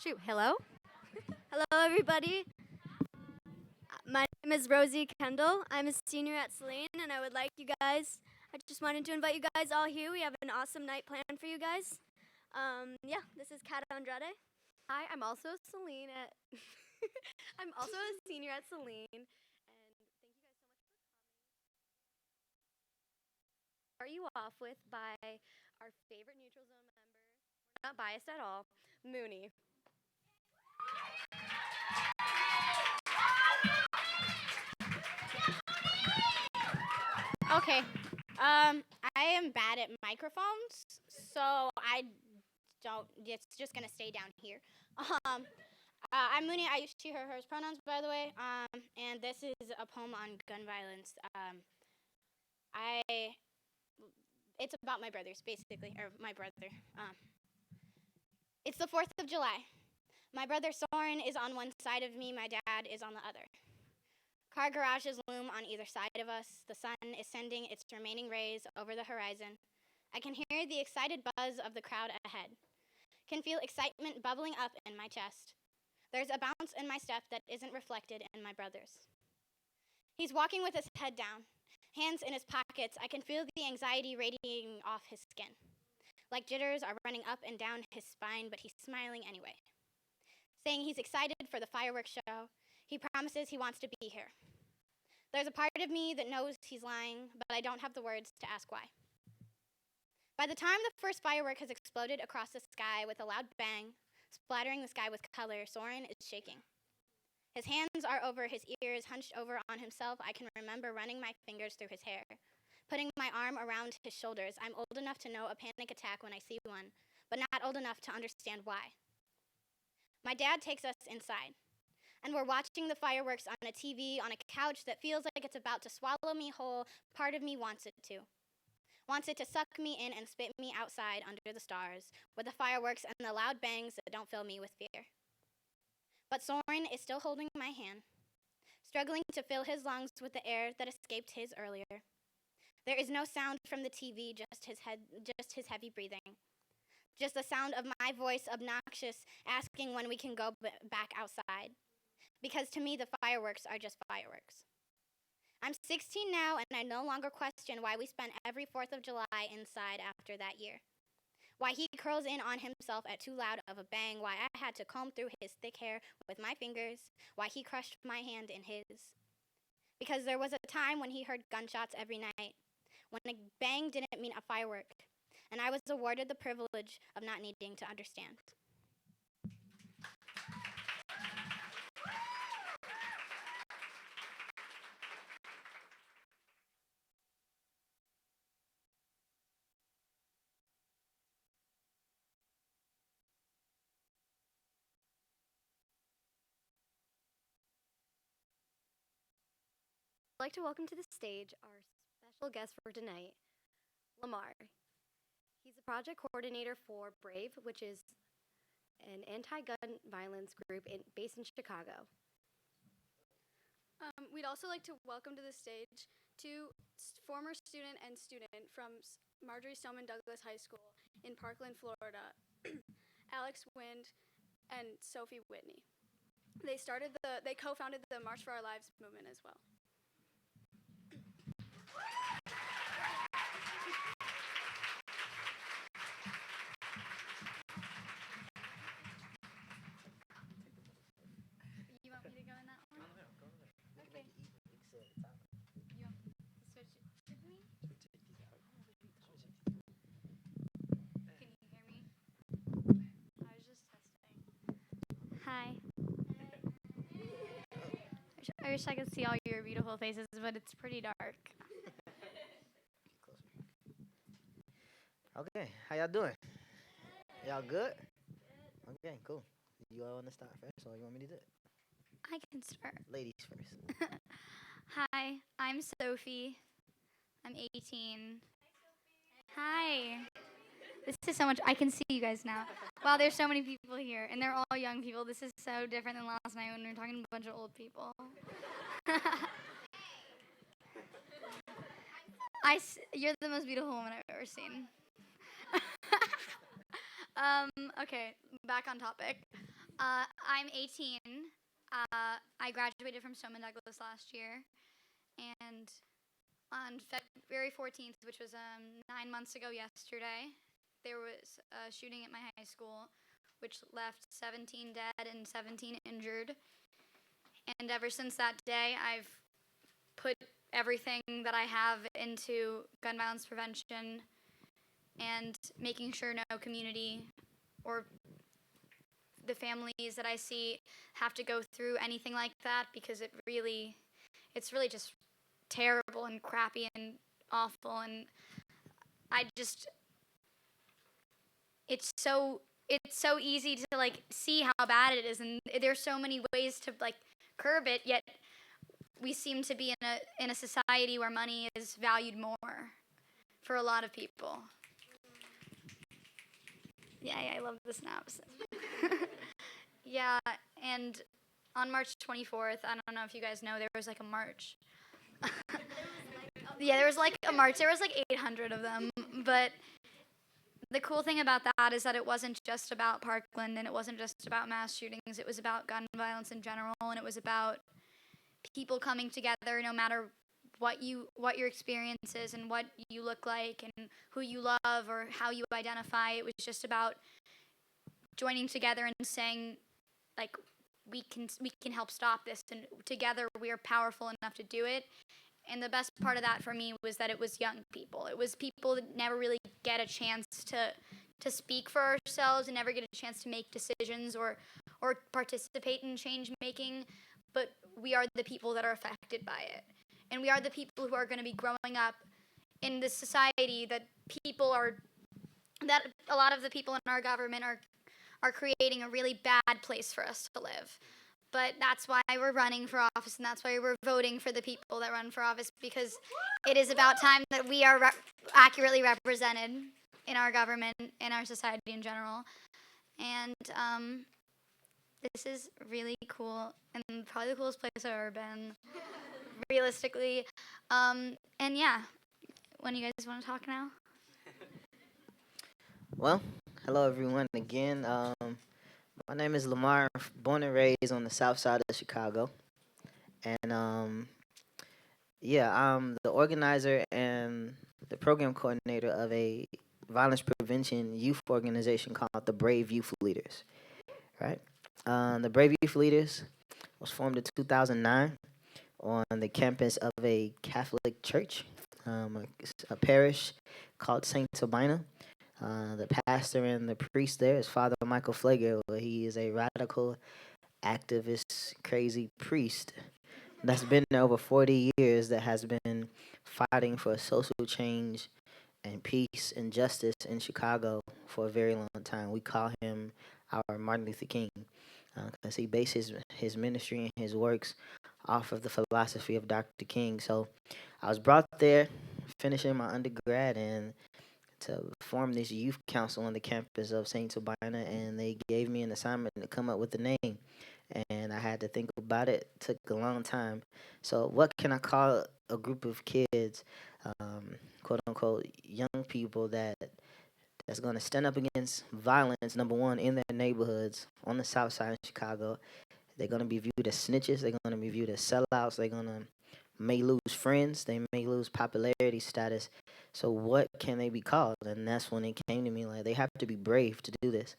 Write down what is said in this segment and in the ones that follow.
Shoot, hello? Hello, everybody. My name is Rosie Kendall. I'm a senior at Selene, and I just wanted to invite you guys all here. We have an awesome night planned for you guys. Yeah, this is Kat Andrade. Hi, I'm also Celine at I'm also a senior at Celine, and thank you guys so much for coming. Start you off with by our favorite neutral zone member. We're not biased at all, Mooney. Okay. I am bad at microphones, so I don't. It's just gonna stay down here. I'm Mooney. I use she, her, hers pronouns, by the way. And this is a poem on gun violence. I. It's about my brothers, basically, or my brother. It's the 4th of July. My brother Soren is on one side of me. My dad is on the other. Car garages loom on either side of us. The sun is sending its remaining rays over the horizon. I can hear the excited buzz of the crowd ahead. Can feel excitement bubbling up in my chest. There's a bounce in my step that isn't reflected in my brother's. He's walking with his head down, hands in his pockets. I can feel the anxiety radiating off his skin. Like jitters are running up and down his spine, but he's smiling anyway. Saying he's excited for the fireworks show. He promises he wants to be here. There's a part of me that knows he's lying, but I don't have the words to ask why. By the time the first firework has exploded across the sky with a loud bang, splattering the sky with color, Soren is shaking. His hands are over his ears, hunched over on himself. I can remember running my fingers through his hair, putting my arm around his shoulders. I'm old enough to know a panic attack when I see one, but not old enough to understand why. My dad takes us inside, and we're watching the fireworks on a TV on a couch that feels like it's about to swallow me whole. Part of me wants it to. Wants it to suck me in and spit me outside under the stars, with the fireworks and the loud bangs that don't fill me with fear. But Soren is still holding my hand, struggling to fill his lungs with the air that escaped his earlier. There is no sound from the TV, just his heavy breathing. Just the sound of my voice, obnoxious, asking when we can go back outside. Because to me, the fireworks are just fireworks. I'm 16 now, and I no longer question why we spent every 4th of July inside after that year. Why he curls in on himself at too loud of a bang, why I had to comb through his thick hair with my fingers, why he crushed my hand in his. Because there was a time when he heard gunshots every night, when a bang didn't mean a firework, and I was awarded the privilege of not needing to understand. I'd like to welcome to the stage our special guest for tonight, Lamar. He's a project coordinator for B.R.A.V.E, which is an anti-gun violence group based in Chicago. We'd also like to welcome to the stage two former student and student from Marjorie Stoneman Douglas High School in Parkland, Florida, Alex Wind and Sophie Whitney. They co-founded the March for Our Lives movement as well. You want me to go in that one? No, go in there. Okay. You can sit at the top. You want to switch it with me? Can you hear me? I was just testing. Hi. I wish I could see all your beautiful faces, but it's pretty dark. Okay, how y'all doing? Y'all good? Okay, cool. You all want to start first, or you want me to do it? I can start. Ladies first. Hi, I'm Sophie. I'm 18. Hi. This is so much. I can see you guys now. Wow, there's so many people here, and they're all young people. This is so different than last night when we were talking to a bunch of old people. You're the most beautiful woman I've ever seen. Okay, back on topic. I'm 18. I graduated from Stoneman Douglas last year, and on February 14th, which was 9 months ago yesterday, there was a shooting at my high school, which left 17 dead and 17 injured. And ever since that day, I've put everything that I have into gun violence prevention and making sure no community or the families that I see have to go through anything like that, because it's really just terrible and crappy and awful. And I just, it's so easy to like see how bad it is, and there's so many ways to like curb it, yet we seem to be in a society where money is valued more for a lot of people. Yeah, I love the snaps. Yeah, and on March 24th, I don't know if you guys know, there was like a march. Yeah, there was like a march. There was like 800 of them. But the cool thing about that is that it wasn't just about Parkland, and it wasn't just about mass shootings. It was about gun violence in general, and it was about people coming together no matter what your experience is and what you look like and who you love or how you identify. It was just about joining together and saying, like, we can help stop this, and together we are powerful enough to do it. And the best part of that for me was that it was young people. It was people that never really get a chance to speak for ourselves and never get a chance to make decisions or participate in change making, but we are the people that are affected by it. And we are the people who are going to be growing up in this society that a lot of the people in our government are creating a really bad place for us to live. But that's why we're running for office, and that's why we're voting for the people that run for office, because it is about time that we are accurately represented in our government, in our society in general. And this is really cool, and probably the coolest place I've ever been, realistically. And yeah, when you guys want to talk now? Well, hello everyone again. My name is Lamar, born and raised on the south side of Chicago. And yeah, I'm the organizer and the program coordinator of a violence prevention youth organization called the B.R.A.V.E. Youth Leaders, right? The B.R.A.V.E. Youth Leaders was formed in 2009 on the campus of a Catholic church, a parish called Saint Sabina. The pastor and the priest there is Father Michael Flager. He is a radical, activist, crazy priest that's been there over 40 years, that has been fighting for social change and peace and justice in Chicago for a very long time. We call him our Martin Luther King, because he bases his ministry and his works off of the philosophy of Dr. King. So I was brought there finishing my undergrad and to form this youth council on the campus of St. Sabina, and they gave me an assignment to come up with a name. And I had to think about it. It took a long time. So what can I call a group of kids, quote unquote, young people that's going to stand up against violence, number one, in their neighborhoods on the south side of Chicago. They're going to be viewed as snitches. They're going to be viewed as sellouts. They're going to may lose friends. They may lose popularity status. So what can they be called? And that's when it came to me, like, they have to be brave to do this.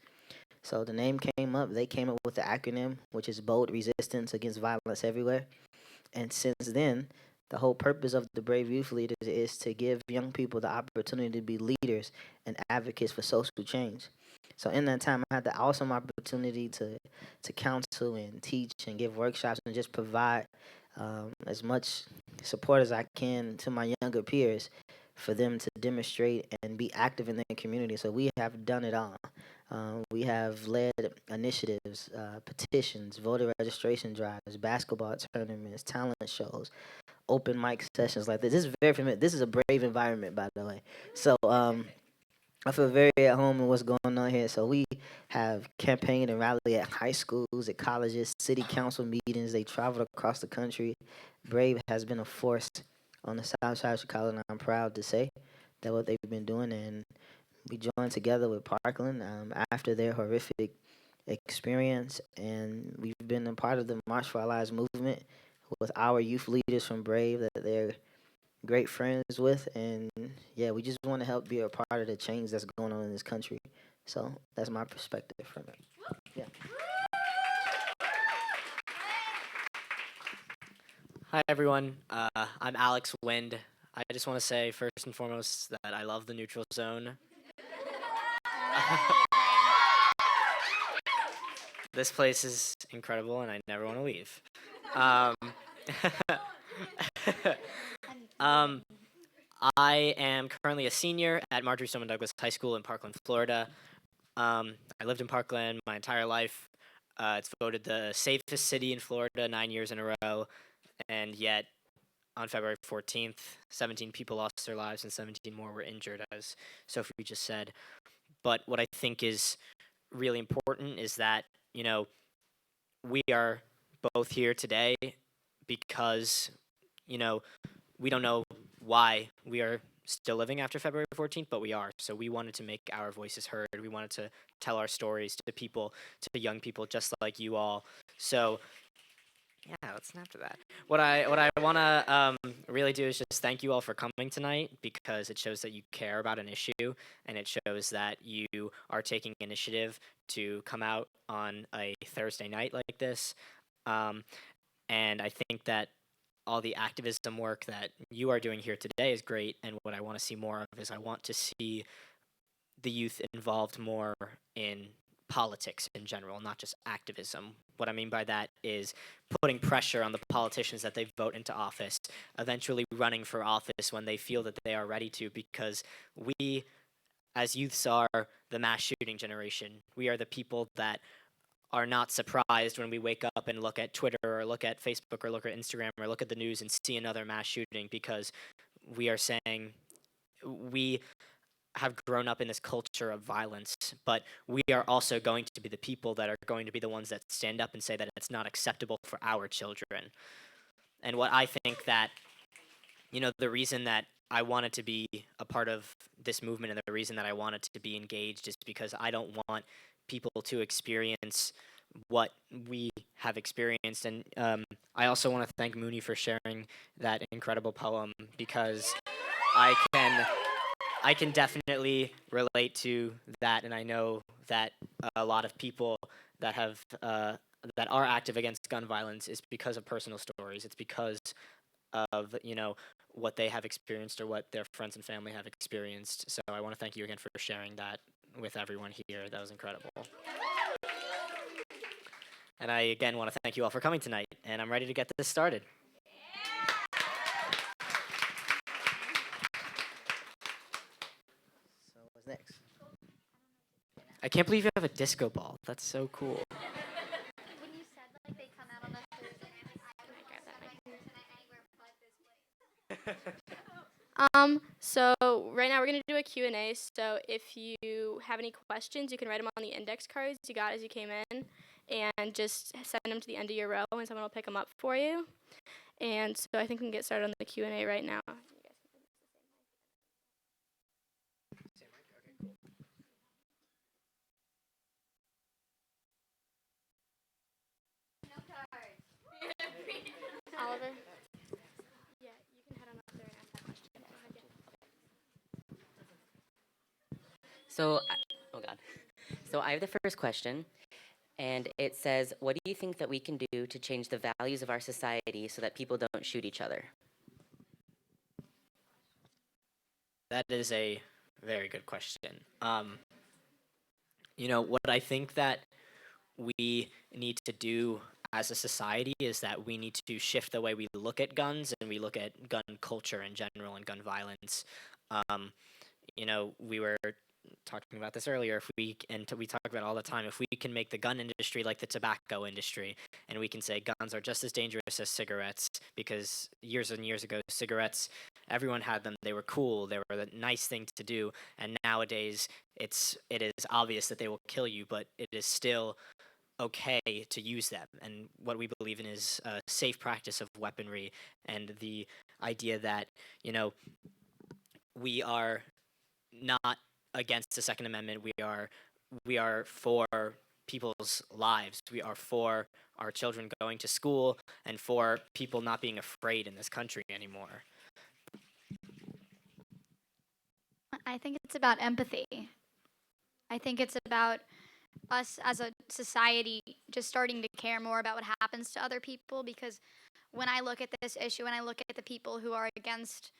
So the name came up. They came up with the acronym, which is Bold Resistance Against Violence Everywhere. And since then, the whole purpose of the Brave Youth Leaders is to give young people the opportunity to be leaders and advocates for social change. So in that time, I had the awesome opportunity to counsel and teach and give workshops and just provide as much support as I can to my younger peers for them to demonstrate and be active in their community. So we have done it all. We have led initiatives, petitions, voter registration drives, basketball tournaments, talent shows, open mic sessions like this. This is very familiar. This is a brave environment, by the way. So I feel very at home in what's going on here. So we have campaigned and rallied at high schools, at colleges, city council meetings. They traveled across the country. Brave has been a force on the south side of Chicago, and I'm proud to say that what they've been doing. And we joined together with Parkland after their horrific experience, and we've been a part of the March for Our Lives movement with our youth leaders from Brave that they're great friends with, and yeah, we just want to help be a part of the change that's going on in this country. So that's my perspective from it. Yeah. Hi, everyone. I'm Alex Wind. I just want to say, first and foremost, that I love the neutral zone. This place is incredible, and I never want to leave. Um, um, I am currently a senior at Marjorie Stoneman Douglas High School in Parkland, Florida. I lived in Parkland my entire life. It's voted the safest city in Florida 9 years in a row, and yet on February 14th, 17 people lost their lives and 17 more were injured, as Sophie just said. But what I think is really important is that, you know, we are both here today because, you know, we don't know why we are still living after February 14th, but we are. So we wanted to make our voices heard. We wanted to tell our stories to people, to young people just like you all. So yeah, let's snap to that. What I want to really do is just thank you all for coming tonight, because it shows that you care about an issue, and it shows that you are taking initiative to come out on a Thursday night like this. Um, and I think that all the activism work that you are doing here today is great. And what I want to see more of is I want to see the youth involved more in politics in general, not just activism. What I mean by that is putting pressure on the politicians that they vote into office, eventually running for office when they feel that they are ready to, because we, as youths, are the mass shooting generation. We are the people that are not surprised when we wake up and look at Twitter or look at Facebook or look at Instagram or look at the news and see another mass shooting, because we are saying we have grown up in this culture of violence, but we are also going to be the people that are going to be the ones that stand up and say that it's not acceptable for our children. And what I think that, you know, the reason that I wanted to be a part of this movement and the reason that I wanted to be engaged is because I don't want people to experience what we have experienced. And I also want to thank Mooney for sharing that incredible poem, because I can definitely relate to that, and I know that a lot of people that have that are active against gun violence is because of personal stories. It's because of, you know, what they have experienced or what their friends and family have experienced. So I want to thank you again for sharing that with everyone here. That was incredible. And I again want to thank you all for coming tonight, and I'm ready to get this started. So what's next? I can't believe you have a disco ball. That's so cool. When you said like they come out on the So right now we're gonna do a Q&A. So if you have any questions, you can write them on the index cards you got as you came in, and just send them to the end of your row, and someone will pick them up for you. And so I think we can get started on the Q&A right now. Oliver? Yeah, you can head on up there and ask that question. Go ahead, yeah. Oh God. So I have the first question, and it says, what do you think that we can do to change the values of our society so that people don't shoot each other? That is a very good question. You know, what I think that we need to do as a society is that we need to shift the way we look at guns and we look at gun culture in general and gun violence. Um, you know, we were talking about this earlier. If we we talk about it all the time, if we can make the gun industry like the tobacco industry, and we can say guns are just as dangerous as cigarettes, because years and years ago, cigarettes, everyone had them. They were cool. They were the nice thing to do. And nowadays, it is obvious that they will kill you, but it is still okay to use them. And what we believe in is a safe practice of weaponry, and the idea that, you know, we are not against the Second Amendment. We are for people's lives. We are for our children going to school and for people not being afraid in this country anymore. I think it's about empathy. I think it's about us as a society just starting to care more about what happens to other people, because when I look at this issue and I look at the people who are against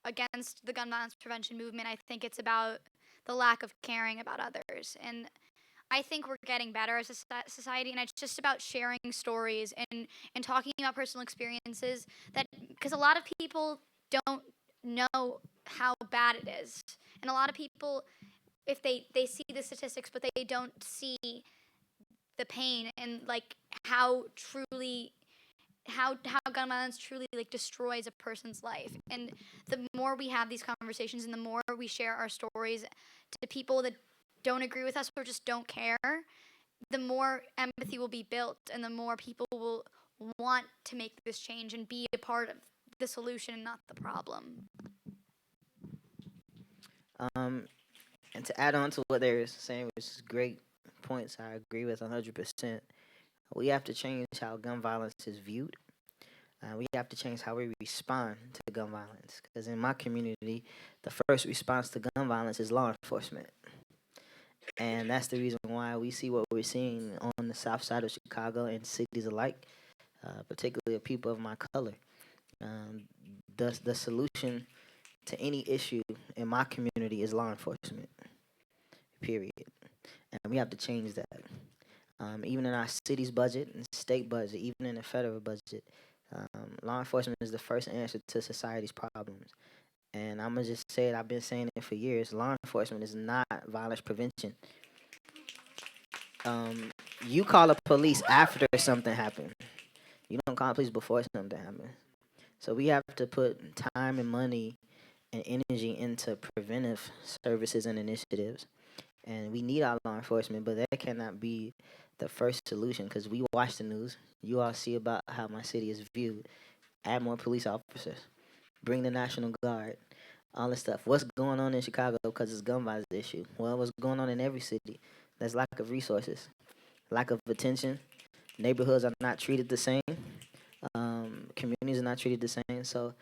the gun violence prevention movement, I think it's about the lack of caring about others. And I think we're getting better as a society, and it's just about sharing stories and talking about personal experiences, that because a lot of people don't know how bad it is. And a lot of people, if they see the statistics but they don't see the pain and like how gun violence truly like destroys a person's life. And the more we have these conversations and the more we share our stories to people that don't agree with us or just don't care, the more empathy will be built and the more people will want to make this change and be a part of the solution and not the problem. And to add on to what they're saying, which is great points, I agree with 100%. We have to change how gun violence is viewed. We have to change how we respond to gun violence. Because in my community, the first response to gun violence is law enforcement. And that's the reason why we see what we're seeing on the south side of Chicago and cities alike, particularly of people of my color. Um, the solution to any issue in my community is law enforcement, period. And we have to change that. Even in our city's budget and state budget, even in the federal budget, law enforcement is the first answer to society's problems. And I'm going to just say it, I've been saying it for years, law enforcement is not violence prevention. You call the police after something happened. You don't call the police before something happens. So we have to put time and money and energy into preventive services and initiatives. And we need our law enforcement, but that cannot be the first solution, because we watch the news. You all see about how my city is viewed. Add more police officers. Bring the National Guard. All this stuff. What's going on in Chicago because it's gun violence issue? Well, what's going on in every city? There's lack of resources, lack of attention. Neighborhoods are not treated the same. Communities are not treated the same. So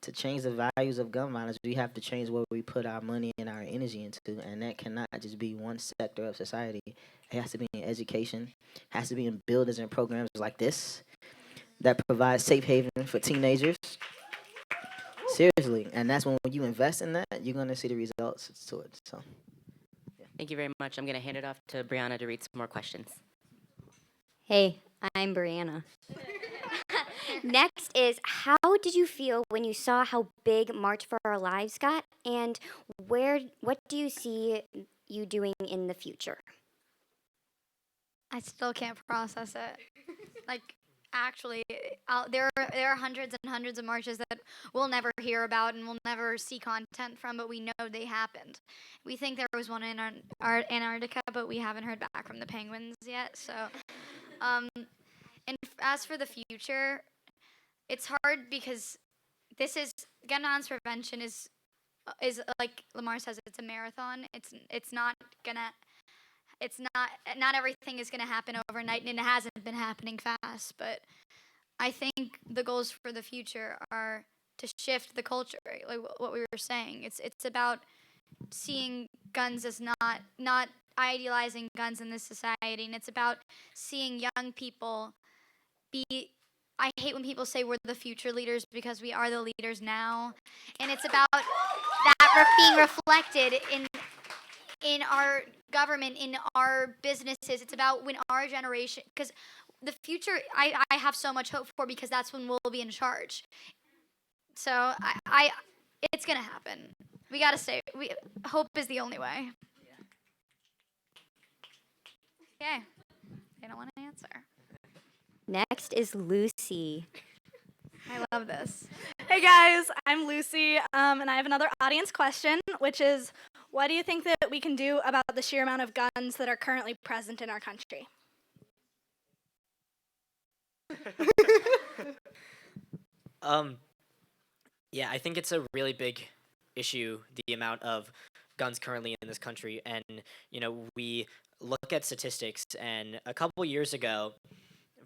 to change the values of gun violence, we have to change where we put our money and our energy into, and that cannot just be one sector of society. It has to be in education, has to be in buildings and programs like this that provide safe haven for teenagers. Seriously, and that's when you invest in that, you're gonna see the results to it. So, Thank you very much. I'm going to hand it off to Brianna to read some more questions. Hey, I'm Brianna. Next is, how did you feel when you saw how big March for Our Lives got, and what do you see you doing in the future? I still can't process it. Like, actually, there are hundreds and hundreds of marches that we'll never hear about and we'll never see content from, but we know they happened. We think there was one in Antarctica, but we haven't heard back from the penguins yet. So, and as for the future, it's hard because gun violence prevention is like Lamar says, it's a marathon. Not everything is gonna happen overnight, and it hasn't been happening fast. But I think the goals for the future are to shift the culture, like what we were saying. It's about seeing guns as not idealizing guns in this society, and it's about seeing young people be. I hate when people say we're the future leaders, because we are the leaders now, and it's about that being reflected in our government, in our businesses. It's about when our generation, because the future, I have so much hope for, because that's when we'll be in charge. So it's gonna happen. We gotta stay. Hope is the only way. Okay, they don't want to answer. Next is Lucy. I love this. Hey guys, I'm Lucy, and I have another audience question, which is, what do you think that we can do about the sheer amount of guns that are currently present in our country? Yeah, I think it's a really big issue, the amount of guns currently in this country, and we look at statistics, and a couple years ago,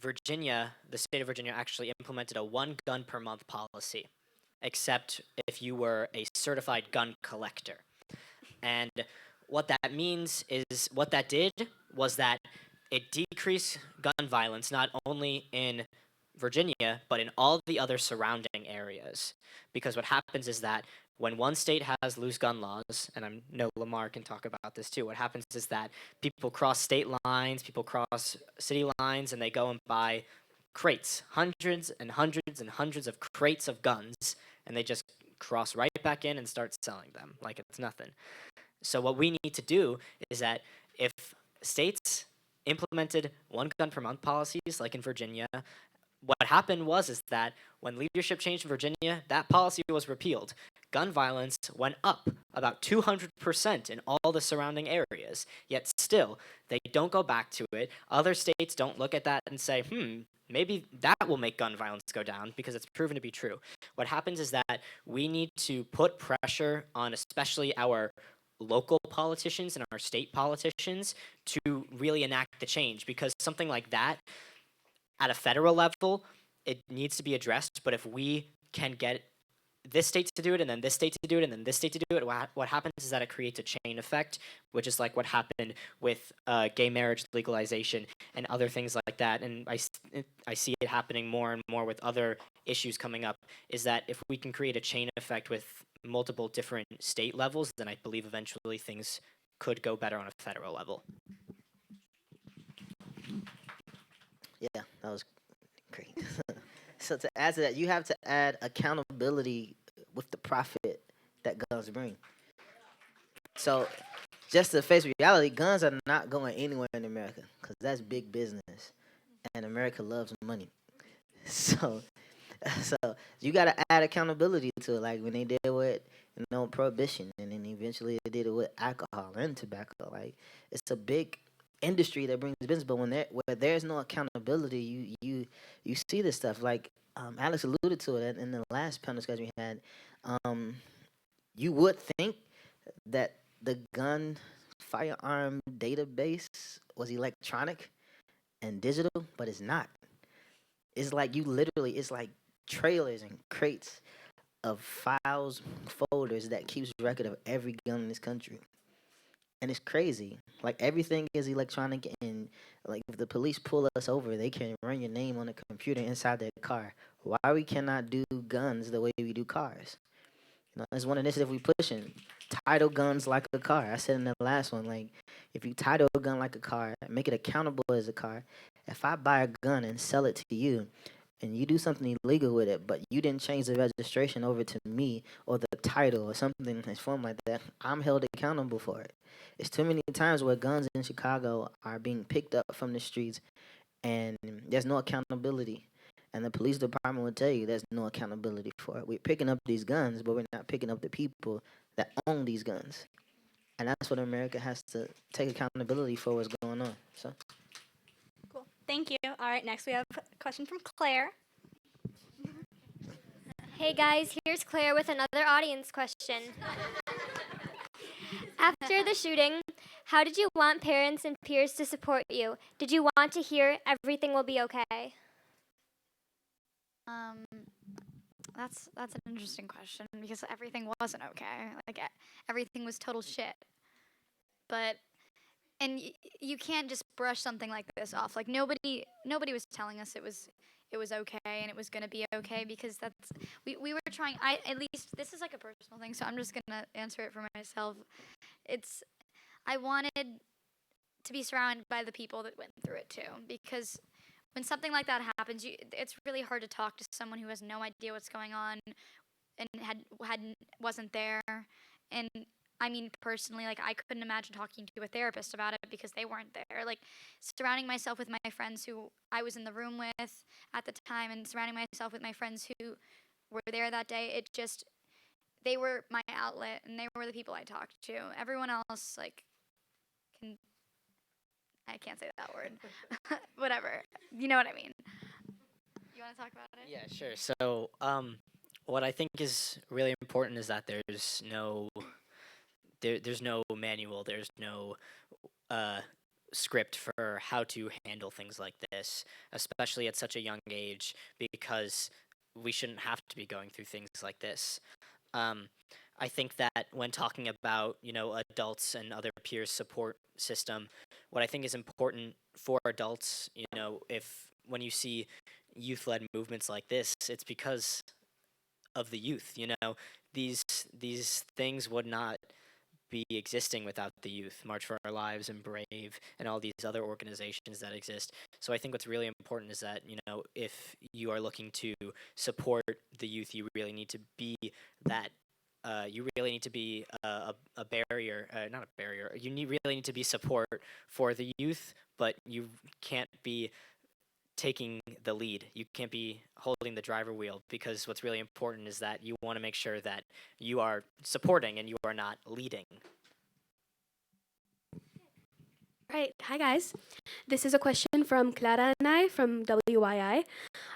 Virginia, the state of Virginia, actually implemented a one gun per month policy, except if you were a certified gun collector. And what that means is what that did was that it decreased gun violence not only in Virginia, but in all the other surrounding areas. Because what happens is that when one state has loose gun laws, and I know Lamar can talk about this too, what happens is that people cross state lines, people cross city lines, and they go and buy crates, hundreds and hundreds and hundreds of crates of guns, and they just cross right back in and start selling them like it's nothing. So what we need to do is that if states implemented one gun per month policies like in Virginia, what happened was is that when leadership changed in Virginia, that policy was repealed. Gun violence went up about 200% in all the surrounding areas. Yet still, they don't go back to it. Other states don't look at that and say, maybe that will make gun violence go down, because it's proven to be true. What happens is that we need to put pressure on especially our local politicians and our state politicians to really enact the change, because something like that at a federal level, it needs to be addressed. But if we can get this state to do it, and then this state to do it, and then this state to do it, what happens is that it creates a chain effect, which is like what happened with gay marriage legalization and other things like that. And I see it happening more and more with other issues coming up, is that if we can create a chain effect with multiple different state levels, then I believe eventually things could go better on a federal level. Yeah, that was great. So to add to that, you have to add accountability with the profit that guns bring. So just to face reality, guns are not going anywhere in America because that's big business, and America loves money. So, so you got to add accountability to it, like when they did with prohibition, and then eventually they did it with alcohol and tobacco. Like it's a big industry that brings business, but where there's no accountability, you see this stuff. Like Alex alluded to it in the last panel discussion we had. You would think that the gun firearm database was electronic and digital, but it's not. It's like it's like trailers and crates of files, folders that keeps record of every gun in this country. And it's crazy. Like everything is electronic, and like if the police pull us over, they can run your name on a computer inside their car. Why we cannot do guns the way we do cars? It's one initiative we pushing. Title guns like a car. I said in the last one, like if you title a gun like a car, make it accountable as a car. If I buy a gun and sell it to you, and you do something illegal with it, but you didn't change the registration over to me or the title or something that's formed like that, I'm held accountable for it. It's too many times where guns in Chicago are being picked up from the streets and there's no accountability. And the police department will tell you there's no accountability for it. We're picking up these guns, but we're not picking up the people that own these guns. And that's what America has to take accountability for what's going on. So. Cool. Thank you. All right, next we have a question from Claire. Hey guys, here's Claire with another audience question. After the shooting, how did you want parents and peers to support you? Did you want to hear everything will be okay? That's an interesting question, because everything wasn't okay. Like everything was total shit. But you can't just brush something like this off. Like nobody was telling us it was okay and it was gonna be okay, because we were trying. At least this is like a personal thing, so I'm just gonna answer it for myself. I wanted to be surrounded by the people that went through it too, because when something like that happens, it's really hard to talk to someone who has no idea what's going on and wasn't there. And I mean, personally, like I couldn't imagine talking to a therapist about it because they weren't there. Like surrounding myself with my friends who I was in the room with at the time, and surrounding myself with my friends who were there that day, they were my outlet, and they were the people I talked to. Everyone else, like, I can't say that word. Whatever. You know what I mean. You want to talk about it? Yeah, sure. So, what I think is really important is that there's no manual, there's no script for how to handle things like this, especially at such a young age, because we shouldn't have to be going through things like this. Um, I think that when talking about, adults and other peers support system, what I think is important for adults, if when you see youth-led movements like this, it's because of the youth. These things would not be existing without the youth. March for Our Lives and B.R.A.V.E. and all these other organizations that exist. So I think what's really important is that, if you are looking to support the youth, you really need to be that. You really need to be a barrier, not a barrier. Really need to be support for the youth, but you can't be taking the lead. You can't be holding the driver wheel, because what's really important is that you want to make sure that you are supporting and you are not leading. Right. Hi, guys. This is a question from Clara and I from WYI.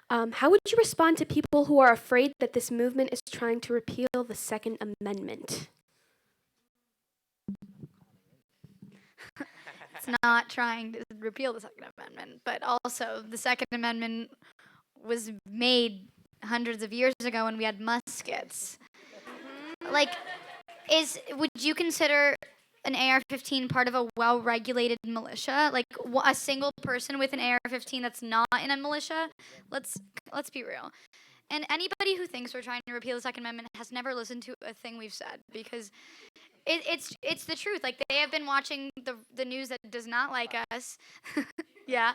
How would you respond to people who are afraid that this movement is trying to repeal the Second Amendment? It's not trying to repeal the Second Amendment, but also the Second Amendment was made hundreds of years ago when we had muskets. Like, would you consider an AR-15 part of a well-regulated militia? Like, a single person with an AR-15 that's not in a militia? Let's be real. And anybody who thinks we're trying to repeal the Second Amendment has never listened to a thing we've said, because it's the truth. Like, they have been watching the news that does not like us. Yeah.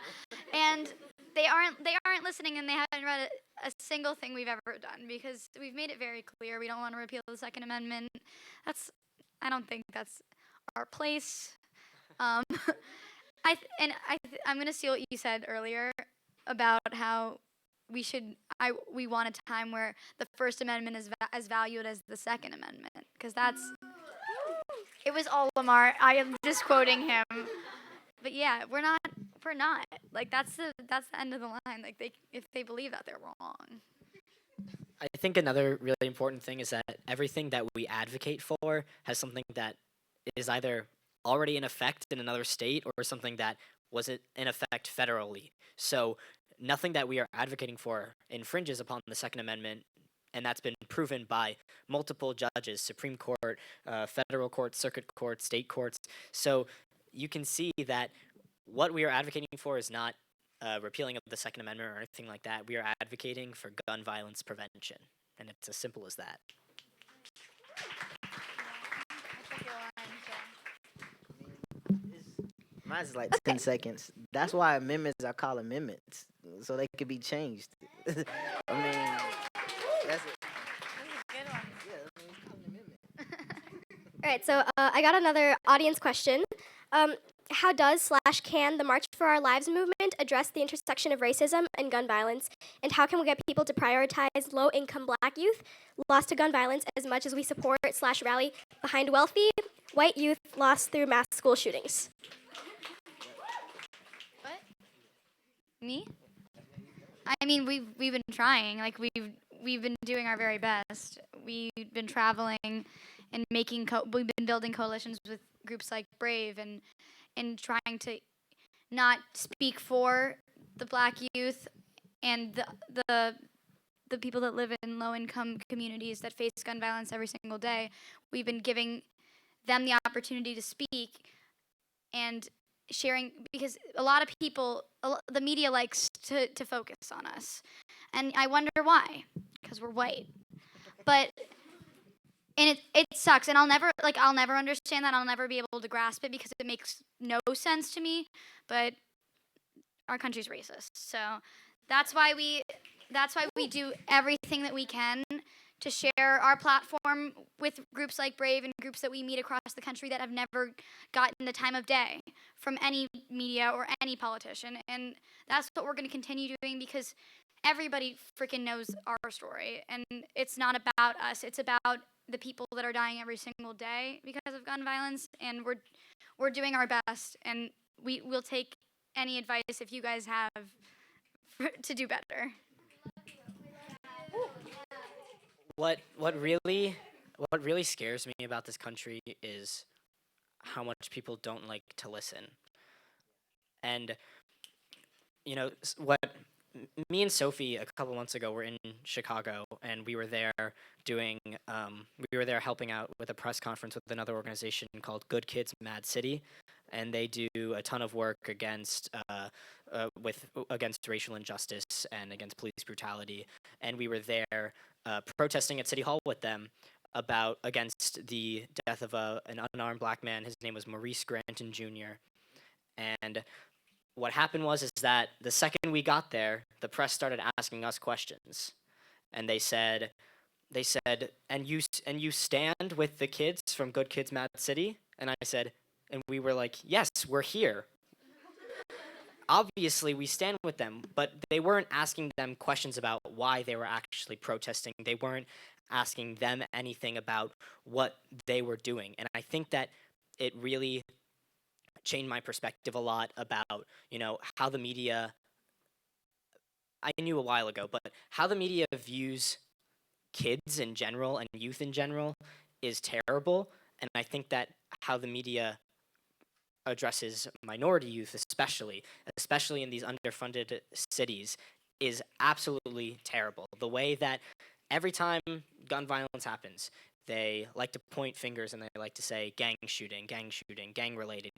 And they aren't listening, and they haven't read a single thing we've ever done, because we've made it very clear we don't want to repeal the Second Amendment. I don't think that's our place. I'm going to steal what you said earlier about how we want a time where the First Amendment is as valued as the Second Amendment, because it was all Lamar. I am just quoting him. But yeah, we're not. Like, that's the end of the line. Like, if they believe that, they're wrong. I think another really important thing is that everything that we advocate for has something that is either already in effect in another state or something that was in effect federally. So nothing that we are advocating for infringes upon the Second Amendment, and that's been proven by multiple judges, Supreme Court, federal court, circuit court, state courts. So you can see that what we are advocating for is not repealing of the Second Amendment or anything like that. We are advocating for gun violence prevention, and it's as simple as that. Mine's like 10 seconds. That's why amendments are called amendments, so they could be changed. I mean, that's it. Good one. Yeah, I mean, it's called an amendment. All right, so I got another audience question. How does/can the March for Our Lives movement address the intersection of racism and gun violence? And how can we get people to prioritize low-income Black youth lost to gun violence as much as we support/rally behind wealthy white youth lost through mass school shootings? What? Me? I mean, we've been trying. Like, we've been doing our very best. We've been traveling and we've been building coalitions with groups like B.R.A.V.E. and trying to not speak for the Black youth and the people that live in low-income communities that face gun violence every single day. We've been giving them the opportunity to speak and sharing, because a lot of people, the media likes to focus on us. And I wonder why, because we're white. And it sucks, and I'll never understand that. I'll never be able to grasp it, because it makes no sense to me. But our country's racist, so that's why we do everything that we can to share our platform with groups like B.R.A.V.E. and groups that we meet across the country that have never gotten the time of day from any media or any politician. And that's what we're going to continue doing, because everybody freaking knows our story, and it's not about us. It's about the people that are dying every single day because of gun violence, and we're doing our best, and we'll take any advice if you guys have to do better. What really what really scares me about this country is how much people don't like to listen. And what me and Sophie a couple months ago were in Chicago, and we were there doing we were there helping out with a press conference with another organization called Good Kids Mad City, and they do a ton of work against against racial injustice and against police brutality. And we were there protesting at City Hall with them against the death of an unarmed black man. His name was Maurice Granton Jr. And what happened is that the second we got there, the press started asking us questions, and they said, and you stand with the kids from Good Kids Mad City? And I said, and we were like, yes, we're here. Obviously, we stand with them, but they weren't asking them questions about why they were actually protesting. They weren't asking them anything about what they were doing. And I think that it really changed my perspective a lot about, how the media, I knew a while ago, but how the media views kids in general and youth in general is terrible. And I think that how the media addresses minority youth, especially in these underfunded cities, is absolutely terrible. The way that every time gun violence happens, they like to point fingers and they like to say gang shooting, gang related.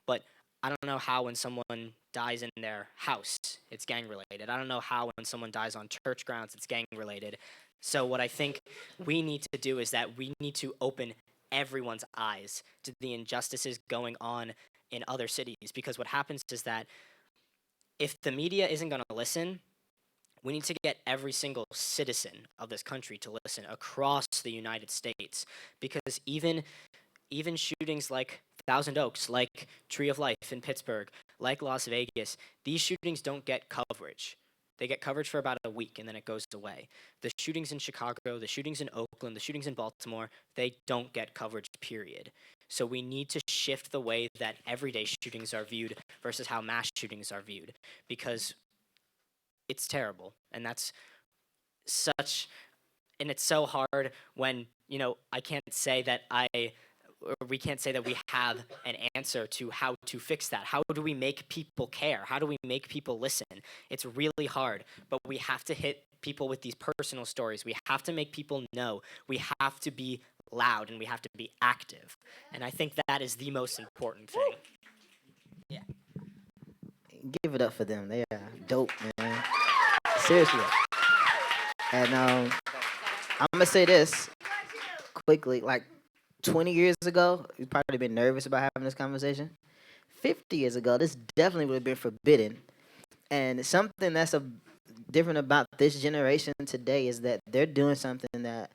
But I don't know how when someone dies in their house, it's gang related. I don't know how when someone dies on church grounds, it's gang related. So what I think we need to do is that we need to open everyone's eyes to the injustices going on in other cities, because what happens is that if the media isn't going to listen, we need to get every single citizen of this country to listen across the United States, because even shootings like Thousand Oaks, like Tree of Life in Pittsburgh, like Las Vegas, these shootings don't get coverage. They get coverage for about a week and then it goes away. The shootings in Chicago, the shootings in Oakland, the shootings in Baltimore, they don't get coverage, period. So we need to shift the way that everyday shootings are viewed versus how mass shootings are viewed, because it's terrible. And that's it's so hard when, I can't say that we can't say that we have an answer to how to fix that. How do we make people care? How do we make people listen? It's really hard, but we have to hit people with these personal stories. We have to make people know. We have to be loud and we have to be active. And I think that is the most important thing. Yeah. Give it up for them. They are dope, man. Seriously. And I'm gonna say this quickly. Like 20 years ago, you'd probably been nervous about having this conversation. 50 years ago, this definitely would have been forbidden. And something that's different about this generation today is that they're doing something that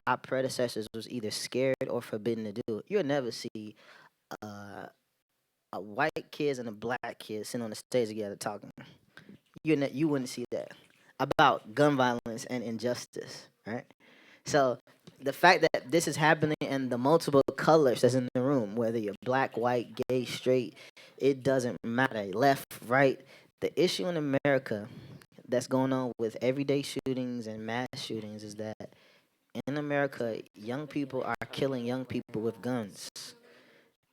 our predecessors was either scared or forbidden to do. You'll never see a white kids and a black kid sitting on the stage together talking. You wouldn't see that about gun violence and injustice, right? So the fact that this is happening and the multiple colors that's in the room, whether you're black, white, gay, straight, it doesn't matter. Left, right. The issue in America that's going on with everyday shootings and mass shootings is that in America, young people are killing young people with guns.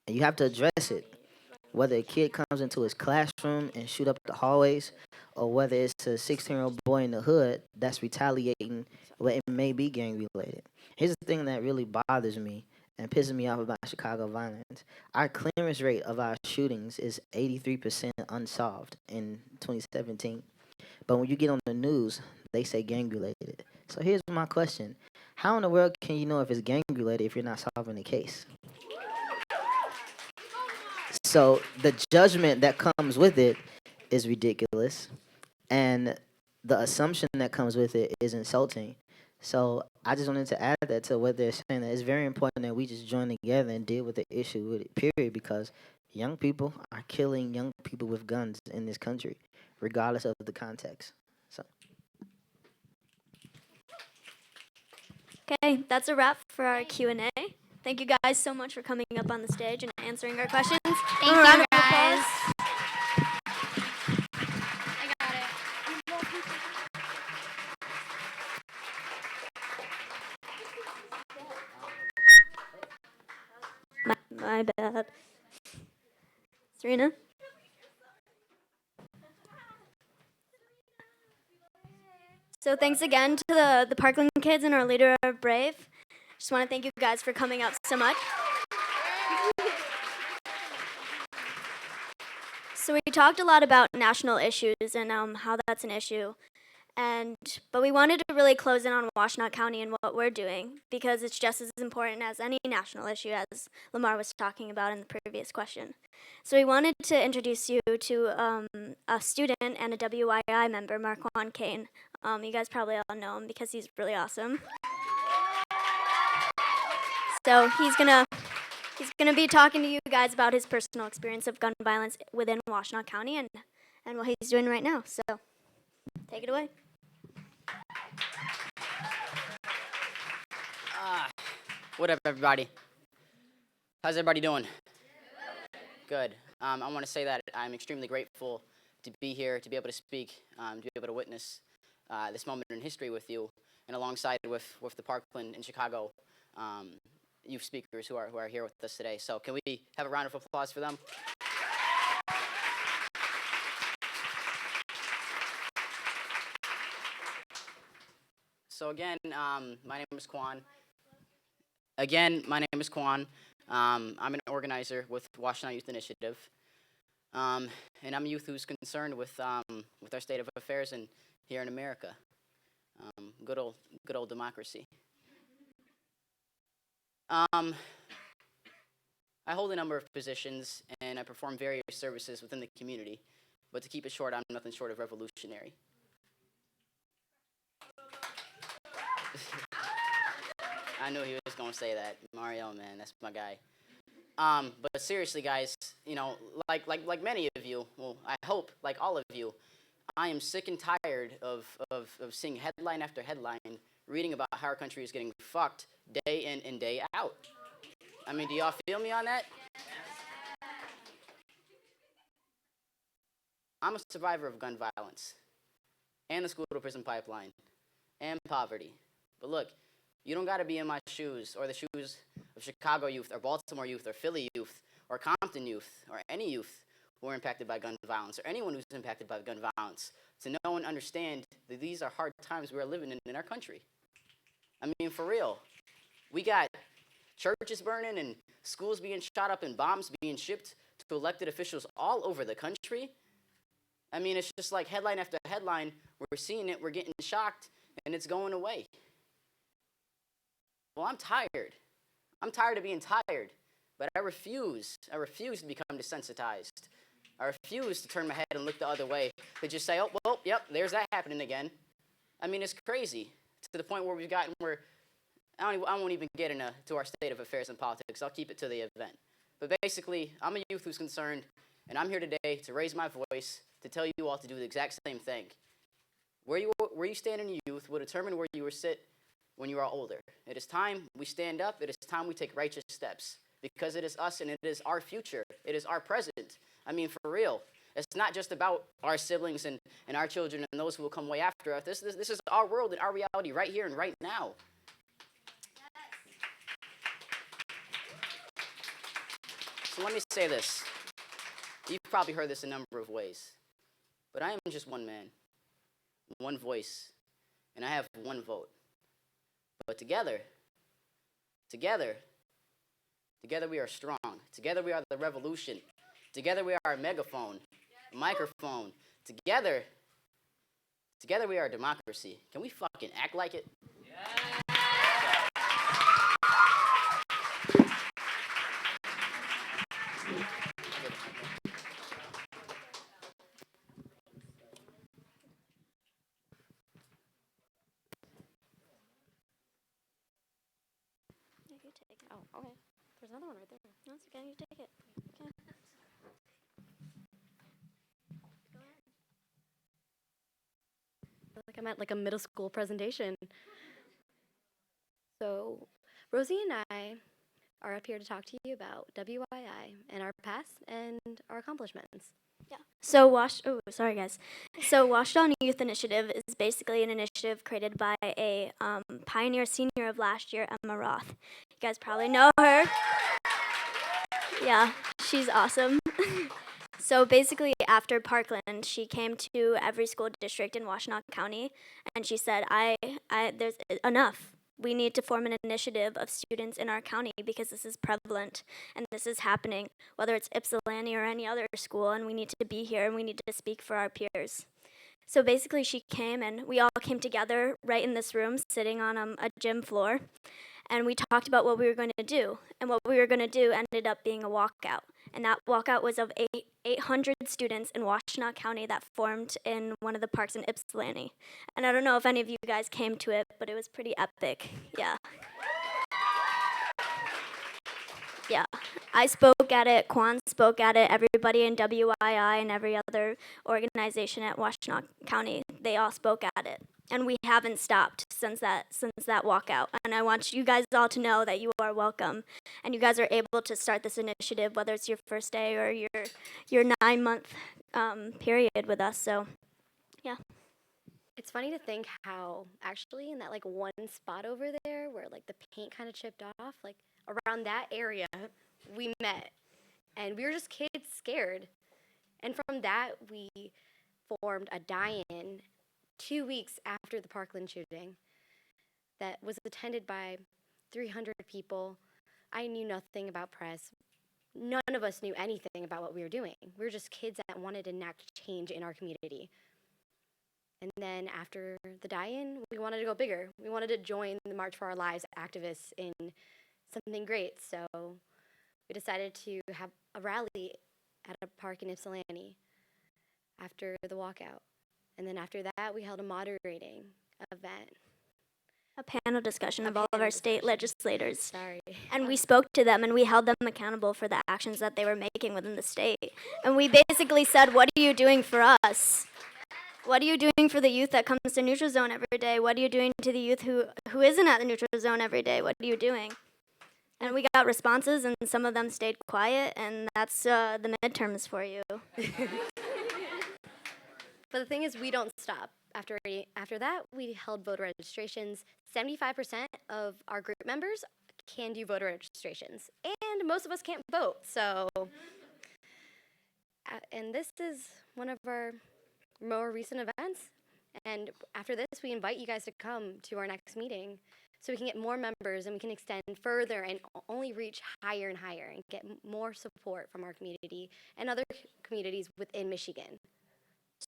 And you have to address it. Whether a kid comes into his classroom and shoot up the hallways, or whether it's a 16-year-old boy in the hood that's retaliating, well, it may be gang-related. Here's the thing that really bothers me and pisses me off about Chicago violence. Our clearance rate of our shootings is 83% unsolved in 2017. But when you get on the news, they say gang-related. So here's my question. How in the world can you know if it's gang-related if you're not solving the case? So the judgment that comes with it is ridiculous, and the assumption that comes with it is insulting. So I just wanted to add that to what they're saying, that it's very important that we just join together and deal with the issue with it, period, because young people are killing young people with guns in this country, regardless of the context. So. Okay, that's a wrap for our Q&A. Thank you guys so much for coming up on the stage and answering our questions. Thank you, guys. I got it. Serena? So thanks again to the Parkland kids and our leader of B.R.A.V.E. Just want to thank you guys for coming out so much. So we talked a lot about national issues and how that's an issue. But we wanted to really close in on Washtenaw County and what we're doing because it's just as important as any national issue, as Lamar was talking about in the previous question. So we wanted to introduce you to a student and a WYI member, Marquand Kane. You guys probably all know him because he's really awesome. So he's gonna be talking to you guys about his personal experience of gun violence within Washtenaw County and what he's doing right now. So take it away. What up, everybody? How's everybody doing? Good. I want to say that I'm extremely grateful to be here, to be able to speak, to be able to witness this moment in history with you, and alongside with the Parkland in Chicago youth speakers who are here with us today. So can we have a round of applause for them? So again, my name is Quan. I'm an organizer with Washtenaw Youth Initiative, and I'm a youth who's concerned with our state of affairs here in America. Good old democracy. I hold a number of positions and I perform various services within the community, but to keep it short, I'm nothing short of revolutionary. I knew he was going to say that. Mario, man, that's my guy. But seriously, guys, you know, like many of you, well, I hope, like all of you, I am sick and tired of seeing headline after headline, reading about how our country is getting fucked day in and day out. I mean, do y'all feel me on that? I'm a survivor of gun violence, and the school-to-prison pipeline, and poverty. But look, you don't got to be in my shoes or the shoes of Chicago youth or Baltimore youth or Philly youth or Compton youth or any youth who are impacted by gun violence or anyone who's impacted by gun violence to know and understand that these are hard times we're living in our country. I mean, for real. We got churches burning and schools being shot up and bombs being shipped to elected officials all over the country. I mean, it's just like headline after headline. We're seeing it, we're getting shocked, and it's going away. Well, I'm tired. I'm tired of being tired, but I refuse to become desensitized. I refuse to turn my head and look the other way, to just say, oh, well, yep, there's that happening again. I mean, it's crazy to the point where we've gotten where I won't even get into our state of affairs and politics. I'll keep it to the event. But basically, I'm a youth who's concerned, and I'm here today to raise my voice to tell you all to do the exact same thing. Where you stand in youth will determine where you will sit when you are older. It is time we stand up. It is time we take righteous steps because it is us and it is our future. It is our present. I mean, for real. It's not just about our siblings and our children and those who will come way after us. This is our world and our reality right here and right now. So let me say this. You've probably heard this a number of ways, but I am just one man, one voice, and I have one vote. But together we are strong. Together we are the revolution. Together we are a megaphone, a microphone. Together we are democracy. Can we fucking act like it? You take it. Oh, okay. There's another one right there. No, it's okay. You take it. Okay. I feel like I'm at like a middle school presentation. So, Rosie and I are up here to talk to you about WYI and our past and our accomplishments. Yeah. So sorry guys. So Washtenaw Youth Initiative is basically an initiative created by a pioneer senior of last year, Emma Roth. You guys probably know her. Yeah, she's awesome. So basically, after Parkland, she came to every school district in Washtenaw County, and she said, there's enough. We need to form an initiative of students in our county because this is prevalent and this is happening, whether it's Ypsilanti or any other school, and we need to be here and we need to speak for our peers. So basically, she came and we all came together right in this room, sitting on a gym floor, and we talked about what we were going to do. And what we were going to do ended up being a walkout. And that walkout was of 800 students in Washtenaw County that formed in one of the parks in Ypsilanti. And I don't know if any of you guys came to it, but it was pretty epic. Yeah. Yeah. I spoke at it, Kwan spoke at it, everybody in WII and every other organization at Washtenaw County, they all spoke at it. And we haven't stopped since that walkout. And I want you guys all to know that you are welcome. And you guys are able to start this initiative, whether it's your first day or your 9-month period with us. So, yeah. It's funny to think how actually in that like one spot over there where like the paint kind of chipped off, like around that area we met. And we were just kids scared. And from that we formed a die-in 2 weeks after the Parkland shooting that was attended by 300 people. I knew nothing about press. None of us knew anything about what we were doing. We were just kids that wanted to enact change in our community. And then after the die-in, we wanted to go bigger. We wanted to join the March for Our Lives activists in something great. So we decided to have a rally at a park in Ypsilanti after the walkout. And then after that, we held a moderating event. A panel discussion of all of our state legislators. Sorry. And we spoke to them and we held them accountable for the actions that they were making within the state. And we basically said, what are you doing for us? What are you doing for the youth that comes to Neutral Zone every day? What are you doing to the youth who isn't at the Neutral Zone every day? What are you doing? And we got responses, and some of them stayed quiet, and that's the midterms for you. But the thing is, we don't stop. After that, we held voter registrations. 75% of our group members can do voter registrations, and most of us can't vote. So, and this is one of our more recent events. And after this, we invite you guys to come to our next meeting so we can get more members and we can extend further and only reach higher and higher and get more support from our community and other communities within Michigan.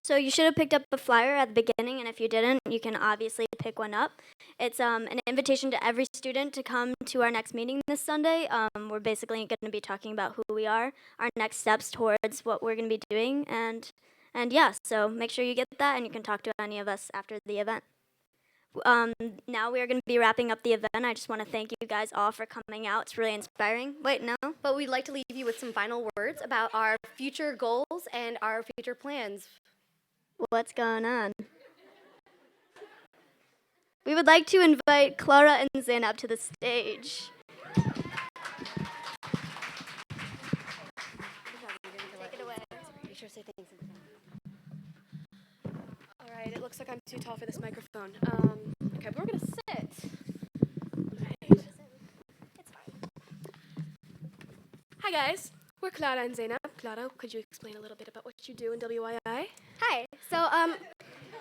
So you should have picked up a flyer at the beginning, and if you didn't, you can obviously pick one up. It's an invitation to every student to come to our next meeting this Sunday. We're basically going to be talking about who we are, our next steps towards what we're going to be doing, and yeah, so make sure you get that, and you can talk to any of us after the event. Now we are going to be wrapping up the event. I just want to thank you guys all for coming out. It's really inspiring. Wait, no? But we'd like to leave you with some final words about our future goals and our future plans. What's going on? We would like to invite Clara and Zainab to the stage. Take it away. Make sure to say things. All right, it looks like I'm too tall for this microphone. Okay, but we're gonna sit. Right. It's fine. Hi guys, we're Clara and Zainab. Clara, could you explain a little bit about what you do in WII? Hi. So,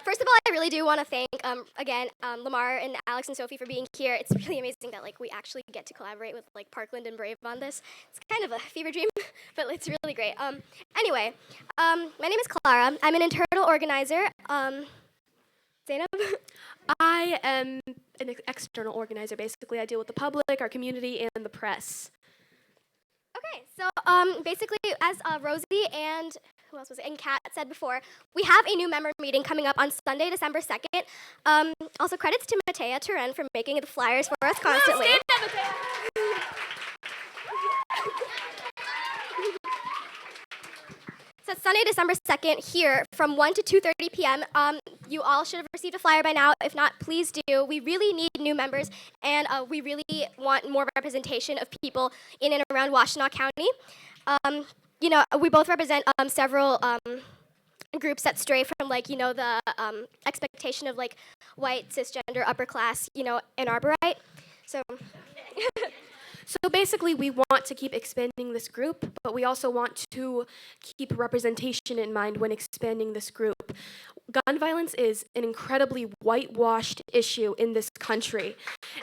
first of all, I really do want to thank, again, Lamar and Alex and Sophie for being here. It's really amazing that, like, we actually get to collaborate with, like, Parkland and B.R.A.V.E. on this. It's kind of a fever dream, but it's really great. Anyway, my name is Clara. I'm an internal organizer. Zainab? I am an external organizer, basically. I deal with the public, our community, and the press. Okay, so basically, as Rosie and who else was it? And Kat said before, we have a new member meeting coming up on Sunday, December 2nd. Also, credits to Matea Turen for making the flyers for us constantly. So it's Sunday, December 2nd, here from 1 to 2:30 p.m. You all should have received a flyer by now. If not, please do. We really need new members, and we really want more representation of people in and around Washtenaw County. You know, we both represent several groups that stray from, like, you know, the expectation of, like, white, cisgender, upper class, you know, Ann Arborite. So, So basically, we want to keep expanding this group, but we also want to keep representation in mind when expanding this group. Gun violence is an incredibly whitewashed issue in this country,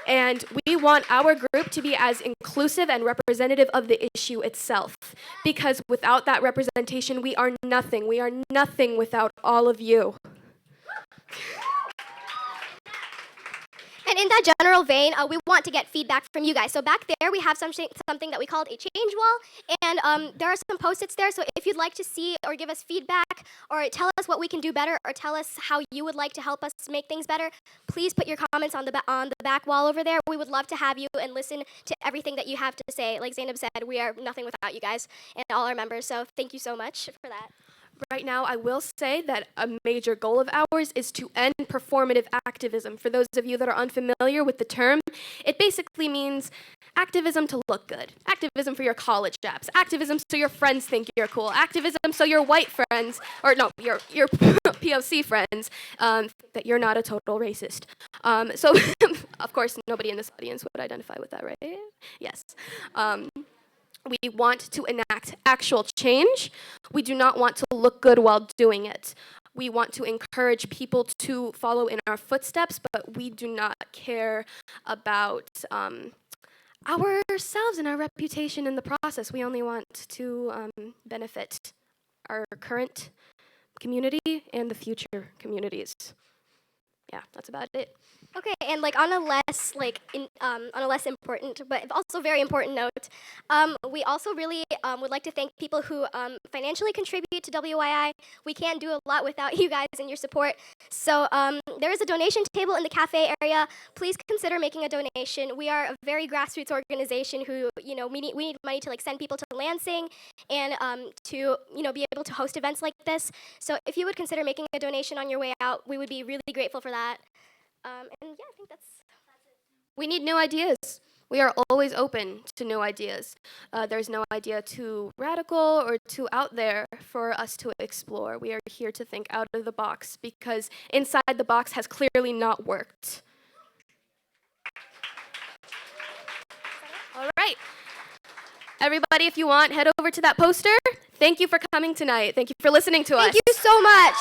and we want our group to be as inclusive and representative of the issue itself, because without that representation, we are nothing. We are nothing without all of you. And in that general vein, we want to get feedback from you guys. So back there, we have something that we called a change wall, and there are some Post-its there. So if you'd like to see or give us feedback, or tell us what we can do better, or tell us how you would like to help us make things better, please put your comments on the back wall over there. We would love to have you and listen to everything that you have to say. Like Zainab said, we are nothing without you guys and all our members. So thank you so much for that. Right now, I will say that a major goal of ours is to end performative activism. For those of you that are unfamiliar with the term, it basically means activism to look good, activism for your college apps, activism so your friends think you're cool, activism so your white friends, or no, your POC friends, that you're not a total racist. So, of course, nobody in this audience would identify with that, right? Yes. We want to enact actual change. We do not want to look good while doing it. We want to encourage people to follow in our footsteps, but we do not care about ourselves and our reputation in the process. We only want to benefit our current community and the future communities. Yeah, that's about it. Okay, and like on a less important but also very important note, we also really would like to thank people who financially contribute to WYI. We can't do a lot without you guys and your support. So there is a donation table in the cafe area. Please consider making a donation. We are a very grassroots organization who, we need money to like send people to Lansing and to be able to host events like this. So if you would consider making a donation on your way out, we would be really grateful for that. And yeah, I think that's it. We need new ideas. We are always open to new ideas. There's no idea too radical or too out there for us to explore. We are here to think out of the box because inside the box has clearly not worked. All right. Everybody, if you want, head over to that poster. Thank you for coming tonight. Thank you for listening to us. Thank you so much.